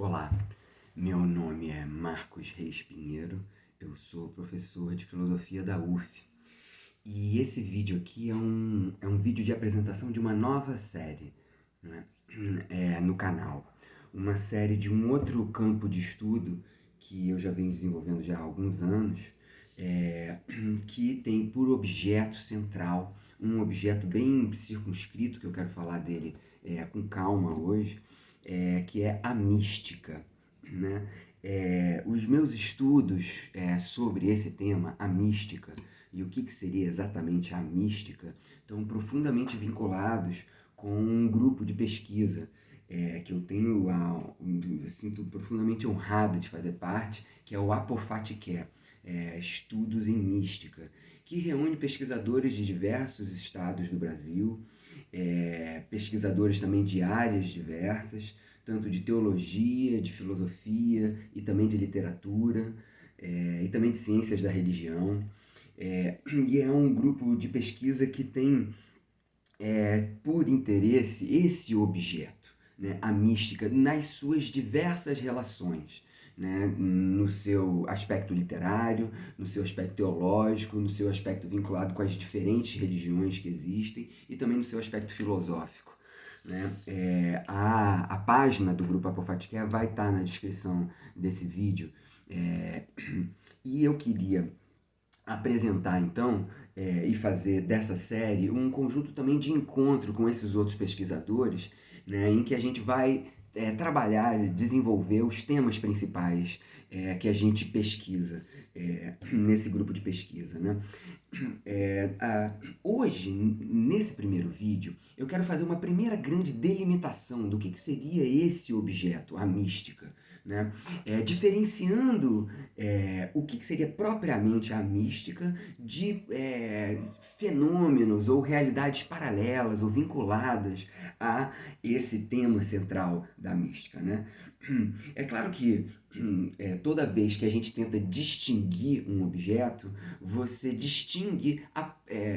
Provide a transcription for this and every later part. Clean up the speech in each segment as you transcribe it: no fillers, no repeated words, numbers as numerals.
Olá, meu nome é Marcos Reis Pinheiro, eu sou professor de filosofia da UF. E esse vídeo aqui é um vídeo de apresentação de uma nova série, né, no canal. Uma série de um outro campo de estudo que eu já venho desenvolvendo já há alguns anos, que tem por objeto central, um objeto bem circunscrito, que eu quero falar dele com calma hoje, que é a mística, né? Os meus estudos sobre esse tema, a mística, e o que seria exatamente a mística, estão profundamente vinculados com um grupo de pesquisa que eu tenho, sinto profundamente honrado de fazer parte, que é o Apophthegm, Estudos em Mística, que reúne pesquisadores de diversos estados do Brasil, pesquisadores também de áreas diversas, tanto de teologia, de filosofia e também de literatura, e também de ciências da religião. E é um grupo de pesquisa que tem por interesse esse objeto, né, a mística, nas suas diversas relações, né, no seu aspecto literário, no seu aspecto teológico, no seu aspecto vinculado com as diferentes religiões que existem e também no seu aspecto filosófico. Né? A página do Grupo Apophthegm vai estar na descrição desse vídeo, e eu queria apresentar então e fazer dessa série um conjunto também de encontro com esses outros pesquisadores, né, em que a gente vai trabalhar, desenvolver os temas principais que a gente pesquisa nesse grupo de pesquisa, né? Hoje, nesse primeiro vídeo, eu quero fazer uma primeira grande delimitação do que seria esse objeto, a mística, né? Diferenciando o que seria propriamente a mística de fenômenos ou realidades paralelas ou vinculadas a esse tema central da mística, né? É claro que toda vez que a gente tenta distinguir um objeto, você distingue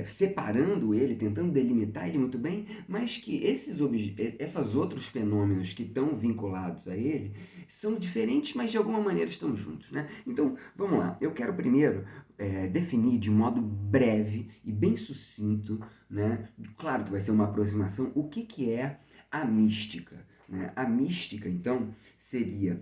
separando ele, tentando delimitar ele muito bem, mas que esses outros fenômenos que estão vinculados a ele são diferentes, mas de alguma maneira estão juntos, né? Então, vamos lá. Eu quero primeiro definir de modo breve e bem sucinto, né? Claro que vai ser uma aproximação, o que é a mística, né? A mística, então, seria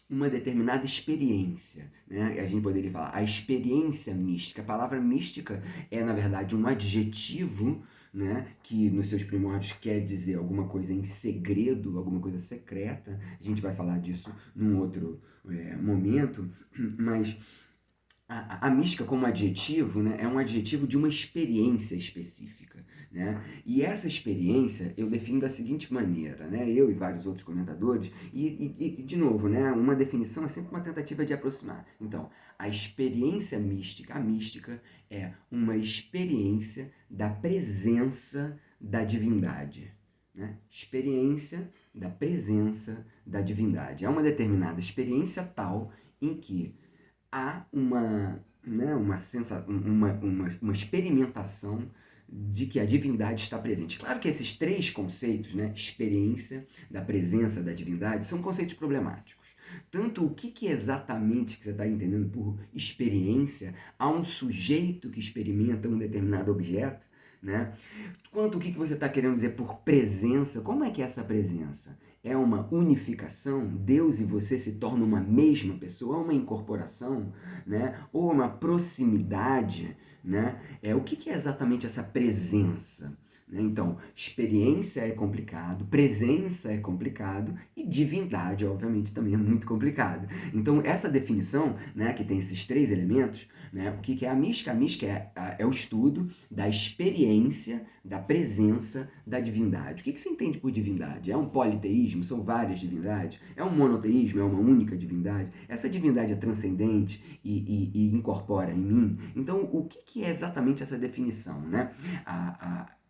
uma determinada experiência, né? A gente poderia falar a experiência mística. A palavra mística é, na verdade, um adjetivo, né, que nos seus primórdios quer dizer alguma coisa em segredo, alguma coisa secreta. A gente vai falar disso num outro momento, mas a mística como adjetivo, né, é um adjetivo de uma experiência específica, né? E essa experiência eu defino da seguinte maneira, né? Eu e vários outros comentadores, e de novo, né, uma definição é sempre uma tentativa de aproximar. Então, a experiência mística, a mística é uma experiência da presença da divindade, né? Experiência da presença da divindade. É uma determinada experiência tal em que há uma experimentação de que a divindade está presente. Claro que esses três conceitos, né, experiência da presença da divindade, são conceitos problemáticos. Tanto o que é exatamente que você está entendendo por experiência, há um sujeito que experimenta um determinado objeto, né? Quanto o que você está querendo dizer por presença, como é que é essa presença? É uma unificação? Deus e você se tornam uma mesma pessoa? É uma incorporação? Né? Ou uma proximidade? Né? O que é exatamente essa presença? Então, experiência é complicado, presença é complicado e divindade, obviamente, também é muito complicado. Então, essa definição, né, que tem esses três elementos, né, o que é a mística? A mística é o estudo da experiência, da presença da divindade. O que você entende por divindade? É um politeísmo? São várias divindades? É um monoteísmo? É uma única divindade? Essa divindade é transcendente e incorpora em mim? Então, o que é exatamente essa definição, né?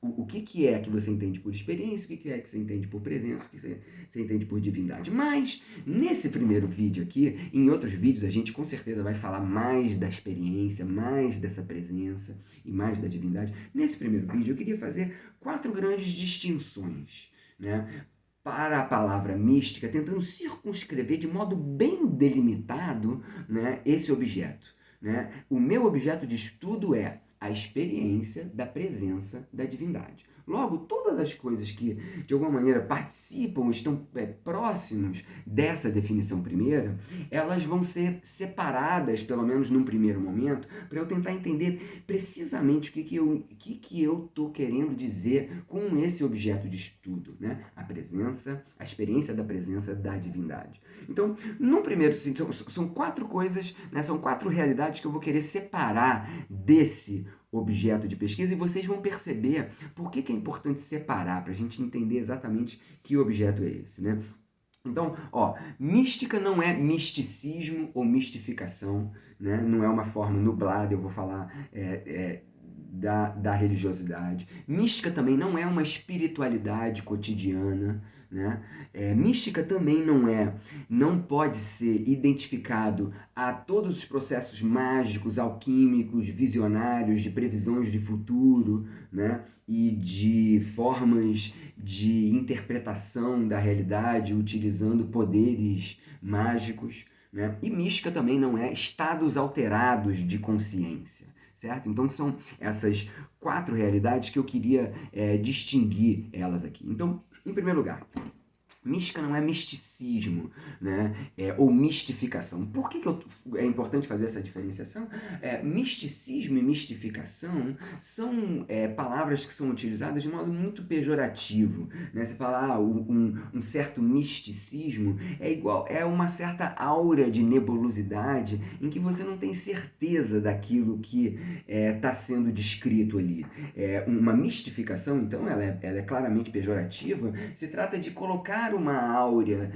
O que é que você entende por experiência, o que é que você entende por presença, o que você entende por divindade. Mas, nesse primeiro vídeo aqui, em outros vídeos a gente com certeza vai falar mais da experiência, mais dessa presença e mais da divindade. Nesse primeiro vídeo eu queria fazer 4 grandes distinções, né? para a palavra mística, tentando circunscrever de modo bem delimitado, né, esse objeto. Né? O meu objeto de estudo é a experiência da presença da divindade. Logo, todas as coisas que, de alguma maneira, participam, estão próximos dessa definição primeira, elas vão ser separadas, pelo menos num primeiro momento, para eu tentar entender precisamente o que eu estou querendo dizer com esse objeto de estudo, né? A presença, a experiência da presença da divindade. Então, num primeiro sentido, são quatro coisas, né? São quatro realidades que eu vou querer separar desse objeto de pesquisa e vocês vão perceber por que é importante separar, para a gente entender exatamente que objeto é esse, né? Então, mística não é misticismo ou mistificação, né? Não é uma forma nublada, eu vou falar da religiosidade. Mística também não é uma espiritualidade cotidiana, né? Mística também não pode ser identificado a todos os processos mágicos, alquímicos, visionários, de previsões de futuro, né? E de formas de interpretação da realidade utilizando poderes mágicos, né? E mística também não é estados alterados de consciência, certo? Então são essas quatro realidades que eu queria distinguir elas aqui. Então, em primeiro lugar, mística não é misticismo, né? Ou mistificação. Por que é importante fazer essa diferenciação? Misticismo e mistificação são palavras que são utilizadas de modo muito pejorativo, né? Você fala, um certo misticismo é uma certa aura de nebulosidade em que você não tem certeza daquilo que está sendo descrito ali. Uma mistificação, então, ela é claramente pejorativa. Se trata de colocar uma áurea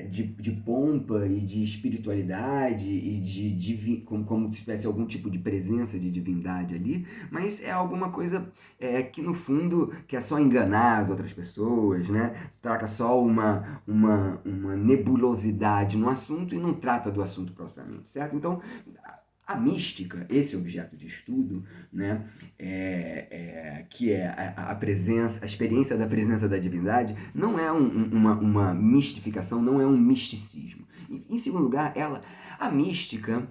de pompa e de espiritualidade e como se tivesse algum tipo de presença de divindade ali, mas é alguma coisa que no fundo quer só enganar as outras pessoas, né? Traga só uma nebulosidade no assunto e não trata do assunto propriamente, certo? Então, a mística, esse objeto de estudo, né, que é a presença, a experiência da presença da divindade, não é uma mistificação, não é um misticismo. Em segundo lugar, a mística,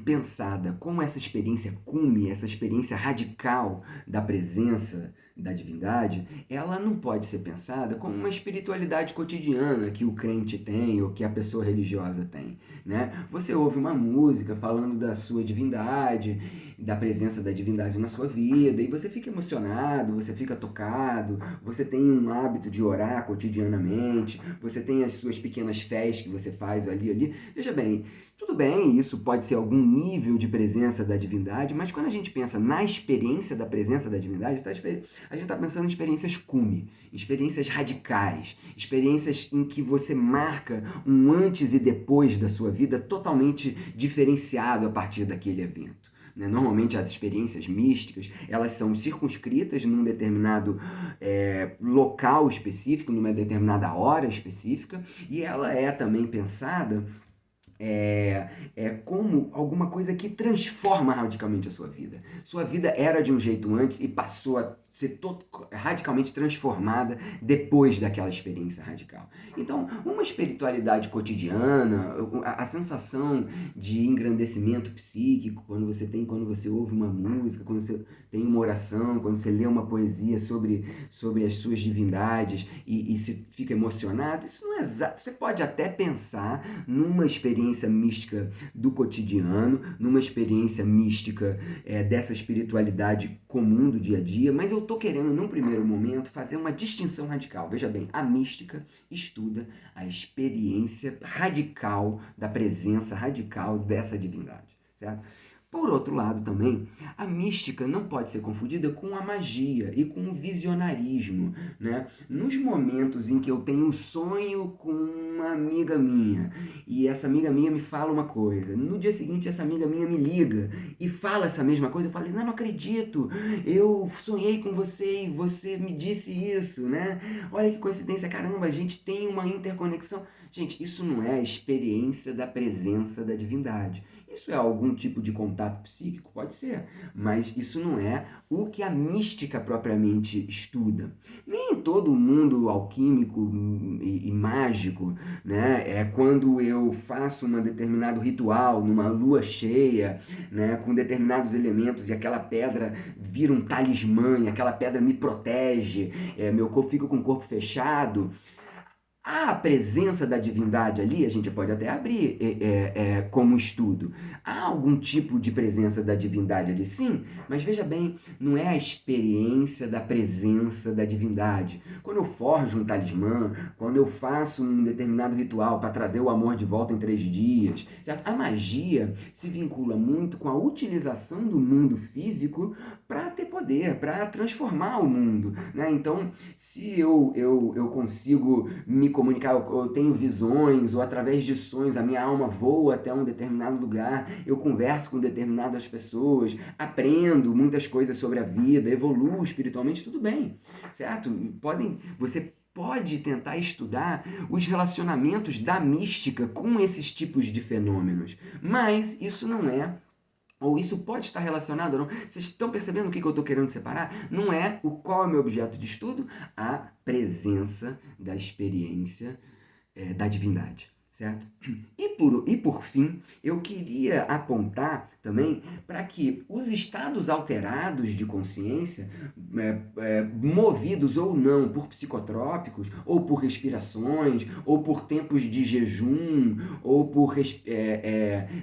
pensada como essa experiência cume, essa experiência radical da presença da divindade, ela não pode ser pensada como uma espiritualidade cotidiana que o crente tem ou que a pessoa religiosa tem, né? Você ouve uma música falando da sua divindade, da presença da divindade na sua vida, e você fica emocionado, você fica tocado, você tem um hábito de orar cotidianamente, você tem as suas pequenas fés que você faz ali. Veja bem, tudo bem, isso pode ser algum nível de presença da divindade, mas quando a gente pensa na experiência da presença da divindade, a gente está pensando em experiências cume, experiências radicais, experiências em que você marca um antes e depois da sua vida totalmente diferenciado a partir daquele evento. Normalmente as experiências místicas, elas são circunscritas num determinado local específico, numa determinada hora específica, e ela é também pensada como alguma coisa que transforma radicalmente a sua vida. Sua vida era de um jeito antes e passou a ser radicalmente transformada depois daquela experiência radical. Então, uma espiritualidade cotidiana, a sensação de engrandecimento psíquico quando você ouve uma música, quando você tem uma oração, quando você lê uma poesia sobre as suas divindades e se fica emocionado, isso não é exato. Você pode até pensar numa experiência mística do cotidiano, numa experiência mística dessa espiritualidade comum do dia a dia, mas eu estou querendo, num primeiro momento, fazer uma distinção radical. Veja bem, a mística estuda a experiência radical da presença radical dessa divindade, certo? Por outro lado também, a mística não pode ser confundida com a magia e com o visionarismo, né? Nos momentos em que eu tenho um sonho com uma amiga minha e essa amiga minha me fala uma coisa, no dia seguinte essa amiga minha me liga e fala essa mesma coisa, eu falo, não acredito, eu sonhei com você e você me disse isso, né? Olha que coincidência, caramba, a gente tem uma interconexão. Gente, isso não é a experiência da presença da divindade. Isso é algum tipo de contato psíquico? Pode ser, mas isso não é o que a mística propriamente estuda. Nem todo mundo alquímico e mágico, né, é quando eu faço um determinado ritual numa lua cheia, né, com determinados elementos e aquela pedra vira um talismã, e aquela pedra me protege, meu corpo fica com o corpo fechado. Há a presença da divindade ali, a gente pode até abrir como estudo. Há algum tipo de presença da divindade ali? Sim, mas veja bem, não é a experiência da presença da divindade. Quando eu forjo um talismã, quando eu faço um determinado ritual para trazer o amor de volta em 3 dias, certo? A magia se vincula muito com a utilização do mundo físico para ter poder, para transformar o mundo, né? Então, se eu consigo me comunicar, eu tenho visões, ou através de sonhos a minha alma voa até um determinado lugar, eu converso com determinadas pessoas, aprendo muitas coisas sobre a vida, evoluo espiritualmente, tudo bem, certo? Você pode tentar estudar os relacionamentos da mística com esses tipos de fenômenos, mas isso não é, ou isso pode estar relacionado ou não. Vocês estão percebendo o que eu estou querendo separar? Não é qual é o meu objeto de estudo? A presença da experiência da divindade, certo? E por fim, eu queria apontar também para que os estados alterados de consciência, movidos ou não por psicotrópicos, ou por respirações, ou por tempos de jejum, ou por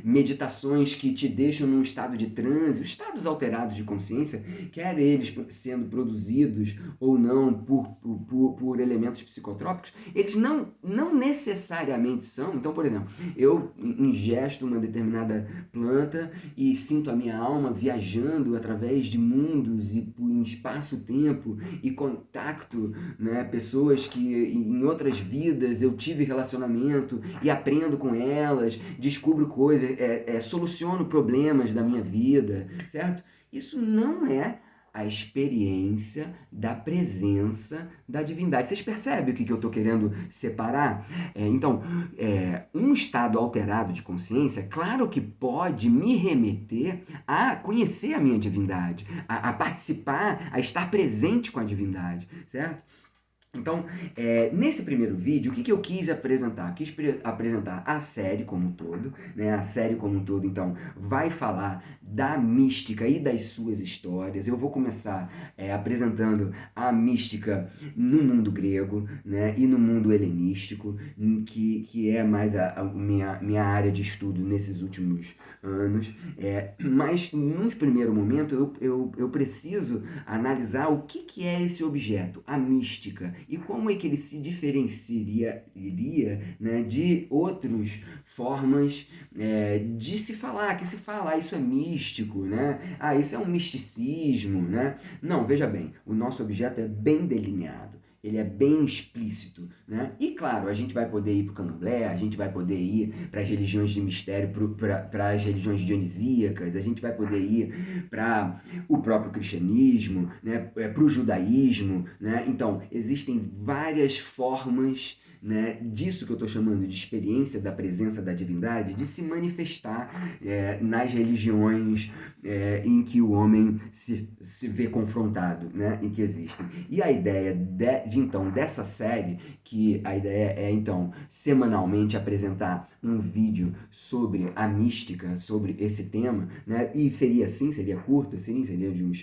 meditações que te deixam num estado de transe, os estados alterados de consciência, quer eles sendo produzidos ou não por elementos psicotrópicos, eles não necessariamente são. Então, por exemplo, eu ingesto uma determinada planta e sinto a minha alma viajando através de mundos e em espaço-tempo e contacto, né, pessoas que em outras vidas eu tive relacionamento e aprendo com elas, descubro coisas, soluciono problemas da minha vida, certo? Isso não é a experiência da presença da divindade. Vocês percebem o que eu estou querendo separar? Então, um estado alterado de consciência, claro que pode me remeter a conhecer a minha divindade, a participar, a estar presente com a divindade, certo? Então, nesse primeiro vídeo, o que eu quis apresentar? Quis apresentar a série como um todo, né? A série como um todo, então, vai falar da mística e das suas histórias. Eu vou começar apresentando a mística no mundo grego, né? E no mundo helenístico, que é mais a minha área de estudo nesses últimos anos. Mas, num primeiro momento, eu preciso analisar o que é esse objeto, a mística, e como é que ele se diferenciaria, né, de outras formas de se falar, que se fala, isso é místico, né? Isso é um misticismo, né? Não, veja bem, o nosso objeto é bem delineado. Ele é bem explícito, né? E claro, a gente vai poder ir para o candomblé, a gente vai poder ir para as religiões de mistério, para as religiões dionisíacas, a gente vai poder ir para o próprio cristianismo, né? Para o judaísmo, né? Então, existem várias formas, né, disso que eu estou chamando de experiência da presença da divindade, de se manifestar nas religiões em que o homem se vê confrontado, né, em que existem. E a ideia então dessa série, que a ideia é então semanalmente apresentar um vídeo sobre a mística, sobre esse tema, né, e seria curto, seria de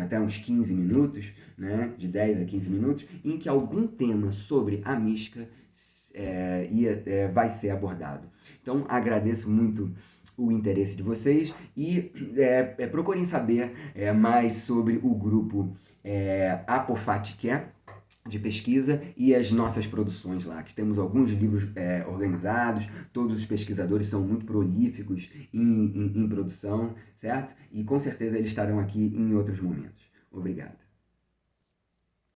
até uns 15 minutos, né, de 10 a 15 minutos, em que algum tema sobre a mística vai ser abordado. Então, agradeço muito o interesse de vocês e procurem saber mais sobre o grupo Apofatiké de pesquisa e as nossas produções lá, que temos alguns livros organizados, todos os pesquisadores são muito prolíficos em produção, certo? E com certeza eles estarão aqui em outros momentos. Obrigado.